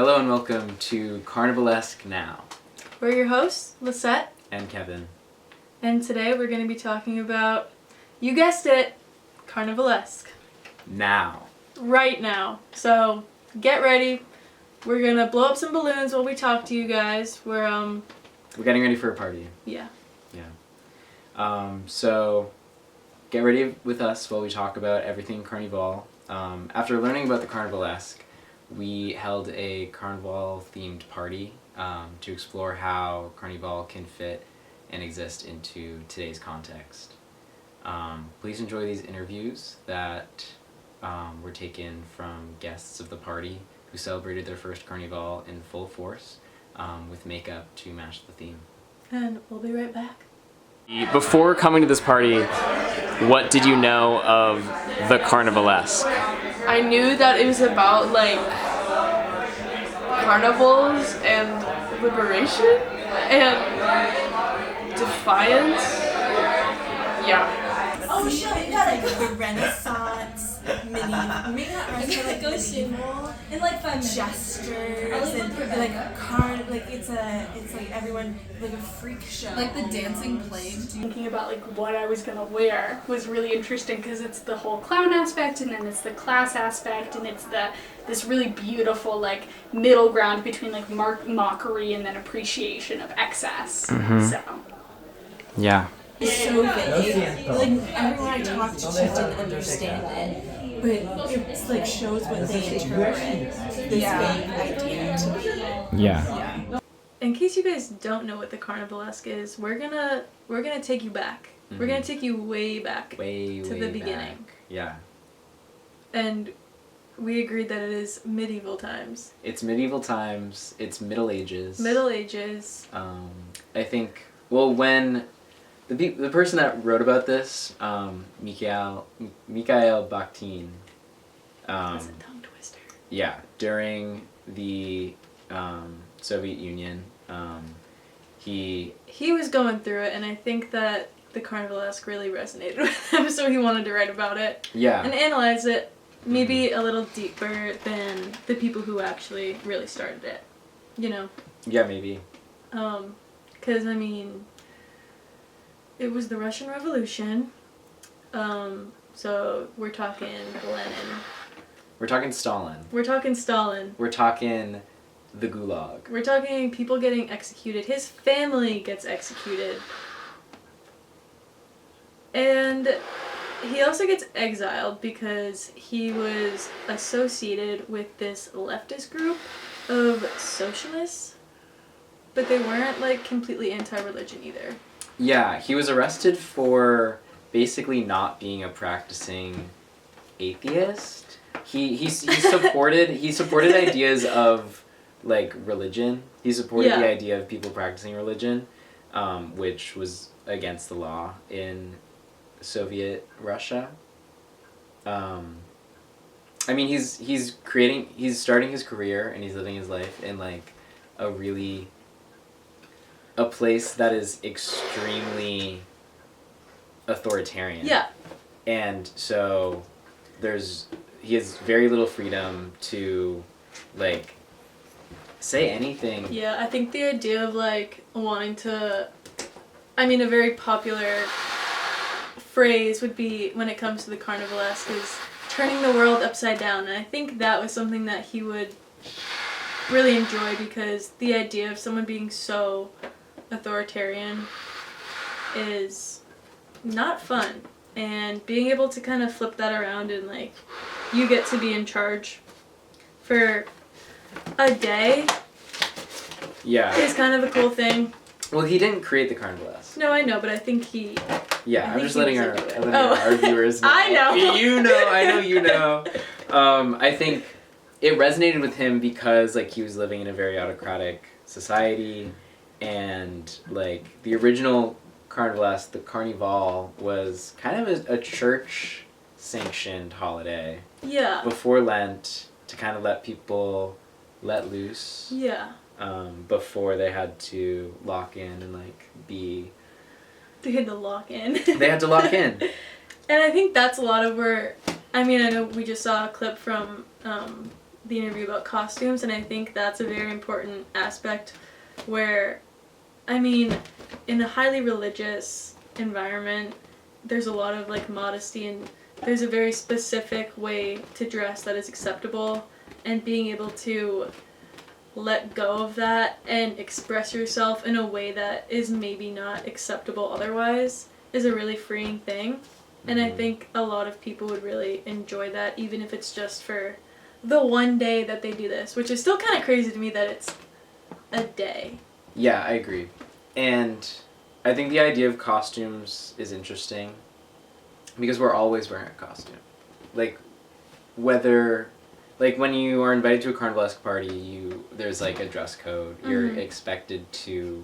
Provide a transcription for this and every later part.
Hello and welcome to Carnivalesque NOW. We're your hosts, Lisette And Kevin. and today we're going to be talking about, you guessed it, Carnivalesque. Now. Right now. So, get ready. We're going to blow up some balloons while we talk to you guys. We're getting ready for a party. Yeah. So, get ready with us while we talk about everything Carnival. After learning about the Carnivalesque, we held a Carnival-themed party to explore how Carnival can fit and exist into today's context. Please enjoy these interviews that were taken from guests of the party who celebrated their first Carnival in full force with makeup to match the theme. And we'll be right back. Before coming to this party, what did you know of the Carnivalesque? I knew that it was about carnivals and liberation and defiance. Yeah. Oh shit, you got the Renaissance maybe not Renaissance, symbol and fun gestures and it's like everyone like a freak show. Like the dancing plague. Thinking about what I was gonna wear was really interesting because it's the whole clown aspect and then it's the class aspect and it's this really beautiful middle ground between mockery and then appreciation of excess. Mm-hmm. So Yeah. It's so vague. Everyone I talked to didn't understand it. But it shows what they interpret this vague idea to be. Yeah. In case you guys don't know what the Carnivalesque is, we're gonna take you back. Mm-hmm. We're gonna take you way back Way to the beginning. back. Yeah. And we agreed that it is medieval times. It's medieval times. It's Middle Ages. Middle Ages. I think. Well, when the person that wrote about this, Mikhail Bakhtin. That's a tongue twister. Yeah, during the Soviet Union, he was going through it, and I think that the Carnivalesque really resonated with him, so he wanted to write about it. Yeah. And analyze it, maybe a little deeper than the people who actually really started it. You know? Yeah, maybe. 'Cause it was the Russian Revolution. So we're talking Lenin. We're talking Stalin. We're talking Stalin. We're talking the Gulag. We're talking people getting executed. His family gets executed. And he also gets exiled because he was associated with this leftist group of socialists. But they weren't completely anti-religion either. Yeah, he was arrested for basically not being a practicing atheist. He supported ideas of religion. He supported the idea of people practicing religion, which was against the law in Soviet Russia. He's starting his career and he's living his life in a place that is extremely authoritarian. Yeah. And so he has very little freedom to say anything. Yeah, I think the idea of wanting to, a very popular phrase would be when it comes to the Carnivalesque is turning the world upside down, and I think that was something that he would really enjoy because the idea of someone being so authoritarian is not fun, and being able to kind of flip that around and you get to be in charge for a day is kind of a cool thing. Well, he didn't create the Carnivalesque. No, I know, but I think he... Yeah, I'm just letting our Oh. viewers know. I know. I know you know. I think it resonated with him because he was living in a very autocratic society, and the original Carnivalesque, the Carnival, was kind of a church sanctioned holiday. Yeah. Before Lent, to kind of let people let loose. Yeah. Before they had to lock in and be. They had to lock in. They had to lock in. And I think that's a lot of where, I know we just saw a clip from the interview about costumes, and I think that's a very important aspect where, I mean, in a highly religious environment, there's a lot of like modesty, and there's a very specific way to dress that is acceptable, and being able to let go of that and express yourself in a way that is maybe not acceptable otherwise is a really freeing thing. And I think a lot of people would really enjoy that, even if it's just for the one day that they do this, which is still kind of crazy to me that it's a day. Yeah, I agree. And I think the idea of costumes is interesting because we're always wearing a costume. Like, whether, like when you are invited to a Carnivalesque party, there's like a dress code. You're expected to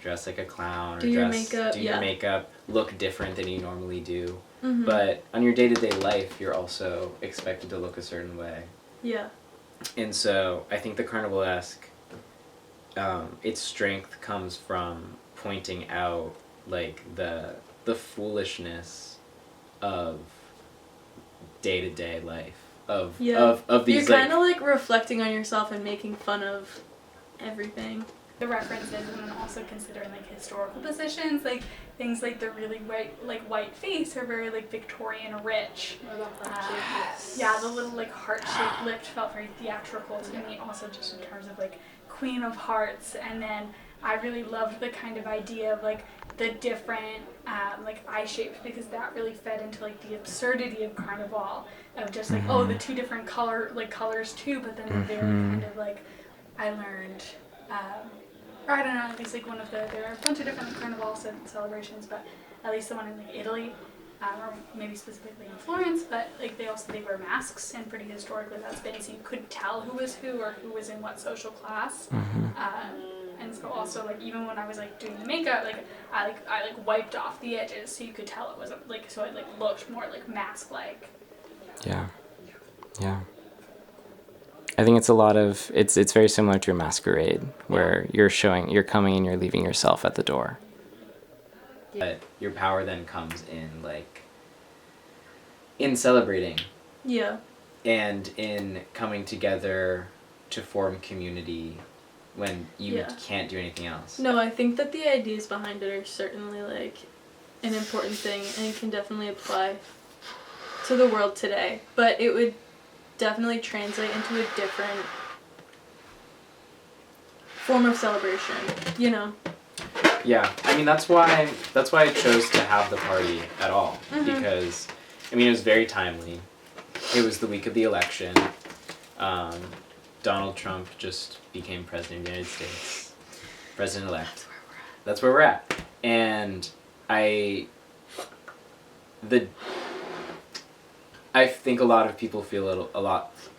dress like a clown or Do your makeup, your makeup, look different than you normally do. Mm-hmm. But on your day-to-day life, you're also expected to look a certain way. Yeah. And so I think the Carnivalesque, its strength comes from pointing out like the foolishness of day-to-day life of these. You're kind of like reflecting on yourself and making fun of everything. The references, and then also considering like historical positions, like things like the really white face are very like Victorian rich. Yeah, the little like heart-shaped lips felt very theatrical to me. Also, just in terms of like Queen of Hearts, and then I really loved the kind of idea of like the different like eye shapes, because that really fed into like the absurdity of Carnival, of just like the two different colors too, but then the very kind of like I learned. Or I don't know, at least like there are a bunch of different Carnival celebrations, but at least the one in like Italy, or maybe specifically in Florence, but like they wear masks, and pretty historically that's been, so you couldn't tell who was who or who was in what social class. And so also like even when I was like doing the makeup, like I wiped off the edges so you could tell it was like, so it like looked more like mask like. Yeah. I think it's a lot of it's very similar to a masquerade where you're coming and you're leaving yourself at the door. But your power then comes in like in celebrating. Yeah. And in coming together to form community when you can't do anything else. No, I think that the ideas behind it are certainly like an important thing, and it can definitely apply to the world today. But it would definitely translate into a different form of celebration, you know? Yeah, I mean that's why I chose to have the party at all, because I mean it was very timely. It was the week of the election. Donald Trump just became president of the United States, president-elect. That's where we're at. And I think a lot of people feel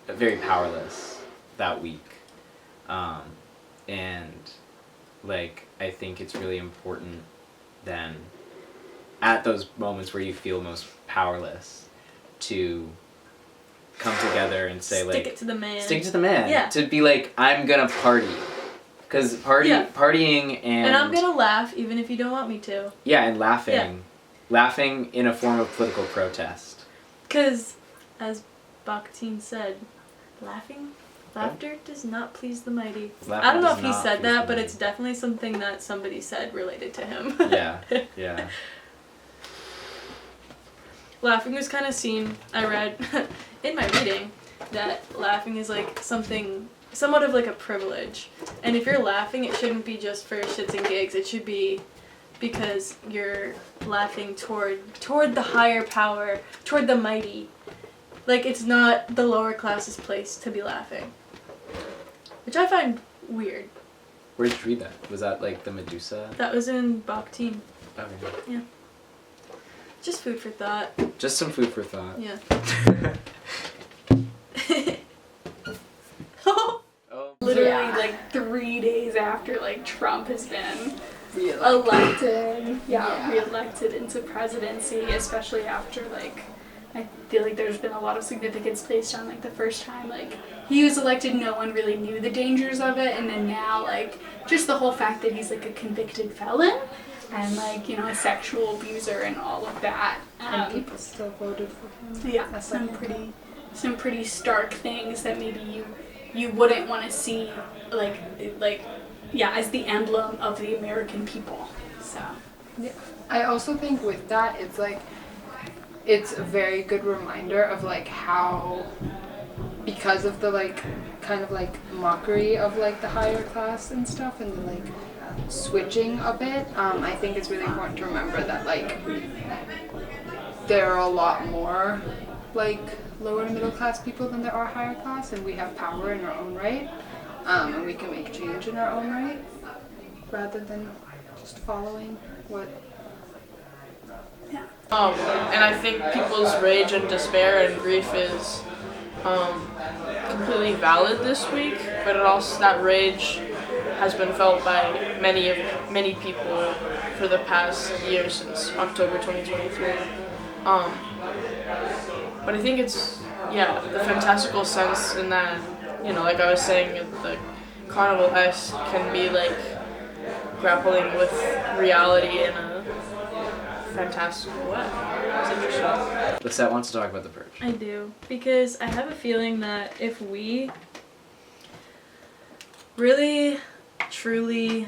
very powerless that week. And like, I think it's really important then at those moments where you feel most powerless to come together and say Stick it to the man. Yeah. To be like, I'm gonna party. Because partying and I'm gonna laugh even if you don't want me to. Yeah, and laughing. Yeah. Laughing in a form of political protest. Because, as Bakhtin said, laughter does not please the mighty. I don't know if he said that, but it's definitely something that somebody said related to him. Yeah. Laughing was kind of seen, I read in my reading, that laughing is like somewhat of like a privilege. And if you're laughing, it shouldn't be just for shits and gigs. It should be because you're laughing toward the higher power, toward the mighty. Like, it's not the lower class's place to be laughing. Which I find weird. Where did you read that? Was that like the Medusa? That was in Bakhtin. Okay. Yeah. Just food for thought. Just some food for thought. Yeah. Literally like 3 days after like Trump has been reelected into presidency, especially after like I feel like there's been a lot of significance placed on like the first time like he was elected, no one really knew the dangers of it, and then now like just the whole fact that he's like a convicted felon and like, you know, a sexual abuser and all of that. And people still voted for him. Yeah, some pretty some pretty stark things that maybe you wouldn't want to see like as the emblem of the American people. So Yeah. I also think with that, it's like, it's a very good reminder of like how, because of the like kind of like mockery of like the higher class and stuff, and the like switching of it, I think it's really important to remember that like there are a lot more like lower and middle class people than there are higher class, and we have power in our own right, and we can make change in our own right rather than just following what. And I think people's rage and despair and grief is completely valid this week, but it also, that rage has been felt by many people for the past year, since October 2023. But I think it's, the fantastical sense in that, like I was saying, the Carnivalesque can be like grappling with reality in a fantastical way. It's interesting. Lisette wants to talk about the purge. I do, because I have a feeling that if we really, truly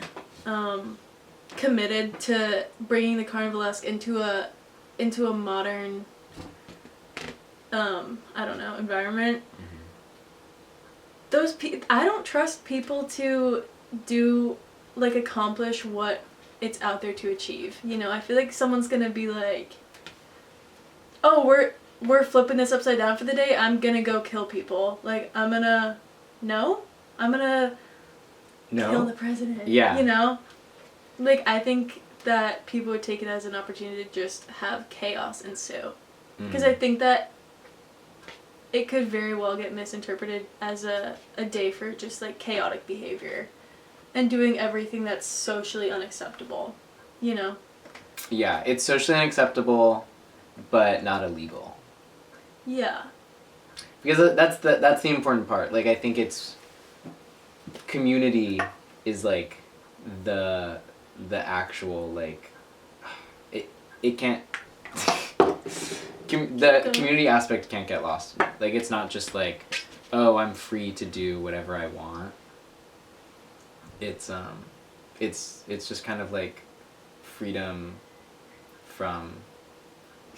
committed to bringing the Carnivalesque into a modern, environment, I don't trust people to accomplish what it's out there to achieve. I feel like someone's gonna be like, oh, we're flipping this upside down for the day, I'm gonna go kill people. Like, I'm gonna kill the president. Yeah. Like, I think that people would take it as an opportunity to just have chaos ensue. Because I think that it could very well get misinterpreted as a day for just, like, chaotic behavior and doing everything that's socially unacceptable, Yeah, it's socially unacceptable, but not illegal. Yeah. Because that's the important part. Like, I think it's community is like the actual, like, it can't the community aspect can't get lost. Like, it's not just like, oh, I'm free to do whatever I want. It's just kind of like freedom from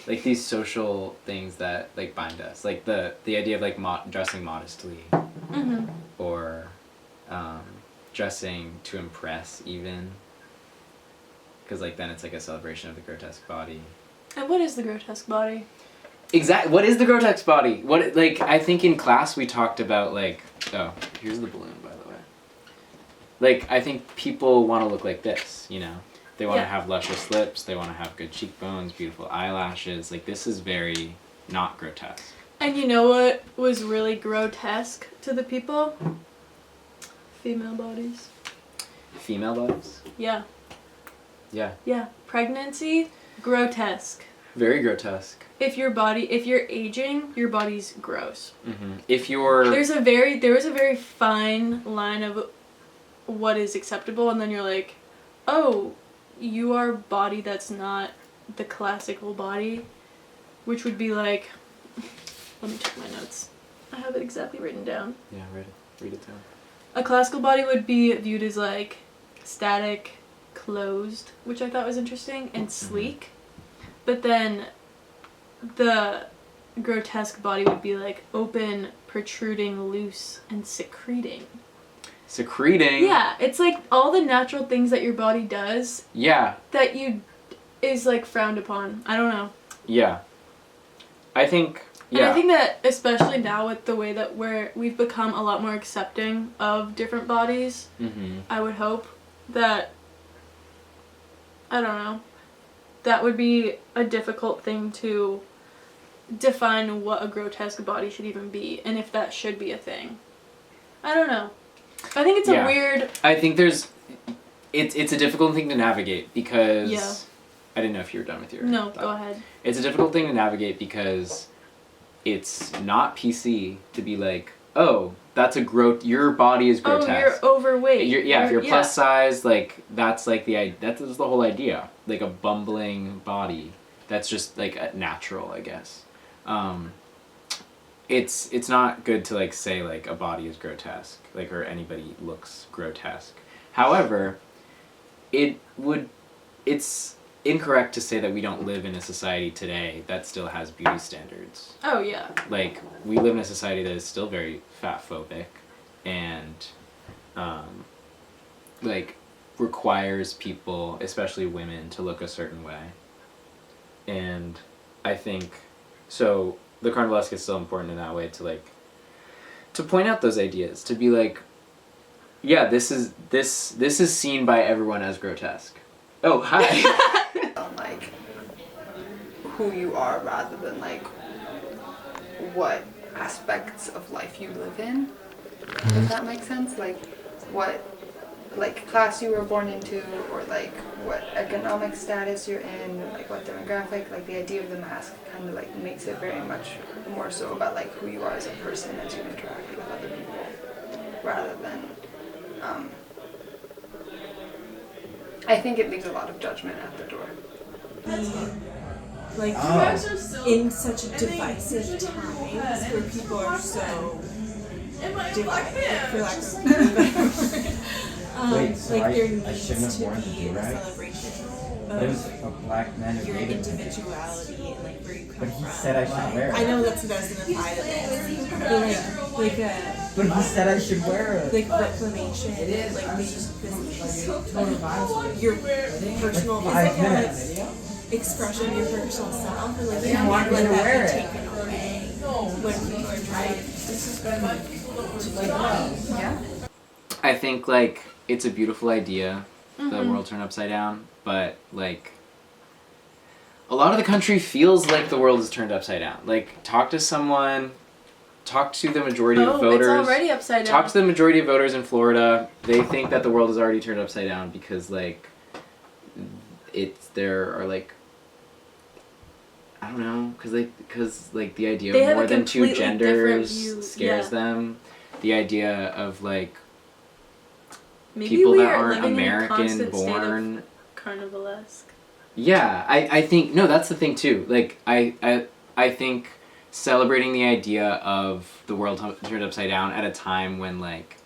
like these social things that like bind us, like the idea of like dressing modestly, or dressing to impress, even, because like then it's like a celebration of the grotesque body. And what is the grotesque body? Exactly. What is the grotesque body? What, like, I think in class we talked about, like, oh, here's the balloon, by the way. Like, I think people want to look like this, They want to have luscious lips, they want to have good cheekbones, beautiful eyelashes. Like, this is very not grotesque. And you know what was really grotesque to the people? Female bodies. Female bodies? Yeah. Yeah. Yeah. Pregnancy, grotesque. Very grotesque. If you're aging, your body's gross. If you're... There was a very fine line of what is acceptable, and then you're like, oh, you are a body that's not the classical body, which would be like, let me check my notes. I have it exactly written down. Yeah, read it down. A classical body would be viewed as like static, closed, which I thought was interesting, and sleek. But then the grotesque body would be like open, protruding, loose, and secreting. Secreting? Yeah, it's like all the natural things that your body does. Yeah. That is like frowned upon. I don't know. Yeah. I think... Yeah. And I think that especially now with the way that we've become a lot more accepting of different bodies, I would hope that, I don't know, that would be a difficult thing to define what a grotesque body should even be, and if that should be a thing. I don't know. I think it's a weird... I think it's a difficult thing to navigate because... Yeah. I didn't know if you were done with your... No, thought. Go ahead. It's a difficult thing to navigate because it's not PC to be like, oh, that's your body is grotesque. Oh, you're overweight. If you're plus size, like, that's like that's the whole idea. Like a bumbling body. That's just like natural, I guess. it's not good to like say like a body is grotesque, like, or anybody looks grotesque. However, it's incorrect to say that we don't live in a society today that still has beauty standards. Oh yeah. Like, we live in a society that is still very fat phobic and like requires people, especially women, to look a certain way. And I think so the Carnivalesque is still important in that way, to like to point out those ideas, to be like, yeah, this is seen by everyone as grotesque. Oh, hi. On like who you are rather than like what aspects of life you live in. If that makes sense, like what like class you were born into, or like what economic status you're in, like what demographic. Like the idea of the mask kind of like makes it very much more so about like who you are as a person as you interact with other people, rather than I think it leaves a lot of judgment at the door. Like in such divisive times where people are so divided, for lack of a better word. Like there needs to be a celebration of black man your individuality and like where you come from. But he said I should wear it. I know that doesn't apply to this, but But he said I should wear it. like reclamation, like this your personal expression of your personal self, or like you don't want that be taken away when people are trying Yeah. I think like it's a beautiful idea, the world turned upside down, but like a lot of the country feels like the world is turned upside down. Like, talk to someone, talk to the majority of voters. It's already upside down. Talk to the majority of voters in Florida. They think that the world is already turned upside down because like there are like, I don't know, because the idea They of have more a than two completely different genders view, scares yeah. them. The idea of like Maybe people we that are aren't living in a American constant born. state of Carnivalesque. Yeah, I think, no, that's the thing too. Like, I think celebrating the idea of the world turned upside down at a time when, like,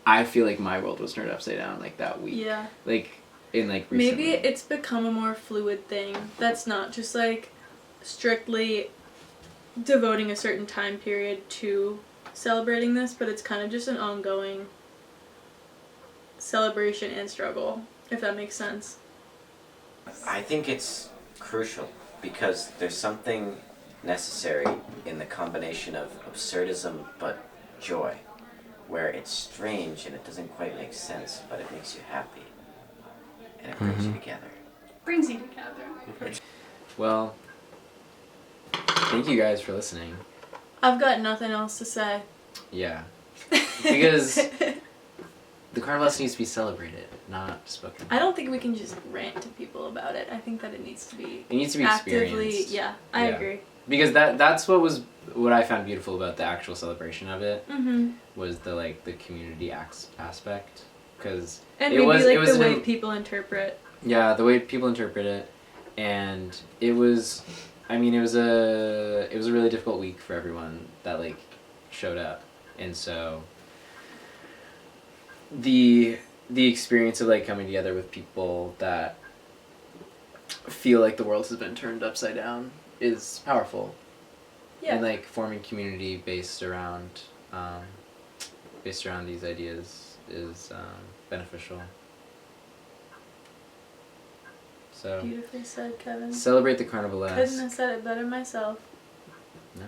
I feel like my world was turned upside down, like, that week. Yeah. Like, in, like, recently. Maybe it's become a more fluid thing that's not just, like, strictly devoting a certain time period to celebrating this, but it's kind of just an ongoing celebration and struggle, if that makes sense. I think it's crucial because there's something necessary in the combination of absurdism but joy, where it's strange and it doesn't quite make sense, but it makes you happy and it brings you together. Brings you together. Well, thank you guys for listening. I've got nothing else to say. Yeah. Because the Carnivalesque needs to be celebrated, not spoken. I don't think we can just rant to people about it. I think that it needs to be actively experienced. Yeah, I agree. Because that's what I found beautiful about the actual celebration of it. Mm-hmm. Was the community aspect, because And it maybe was the way people interpret. Yeah, the way people interpret it, and it was, I mean, it was a really difficult week for everyone that showed up, and so the experience of coming together with people that feel like the world has been turned upside down is powerful. Yeah. And forming community based around these ideas is beneficial. So Beautifully said, Kevin. celebrate the Carnivalesque. Couldn't have said it better myself. No.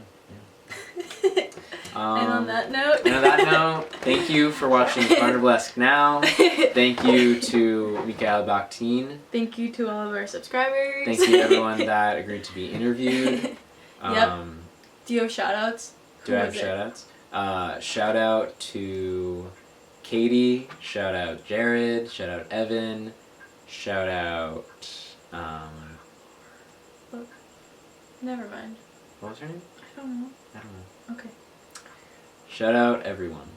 Yeah. And on that note. Thank you for watching Carnivalesque Now. Thank you to Mikael Bakhtin. Thank you to all of our subscribers. Thank you to everyone that agreed to be interviewed. Yep. Do you have shout-outs? Do I have shout-outs? Shout out to Katie. Shout out Jared. Shout out Evan. Shout out... Never mind. What was her name? I don't know. I don't know. Okay. Shout out everyone.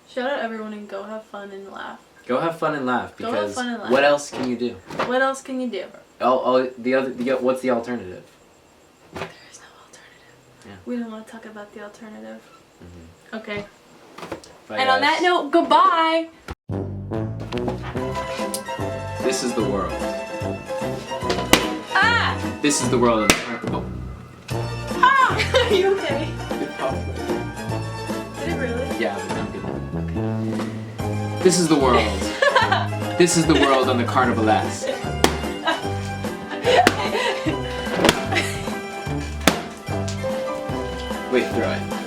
Shout out everyone and go have fun and laugh. Go have fun and laugh, Go have because fun and laugh. what else can you do? What else can you do? What's the alternative? There is no We don't want to talk about the alternative. Mm-hmm. Okay. Bye, And on that guys. note, goodbye! This is the world. Ah! This is the world of the oh. Ah! Are you okay? It popped. Did it really? Yeah, but I'm good. This is the world. This is the world on the Carnivalesque. Wait, throw it.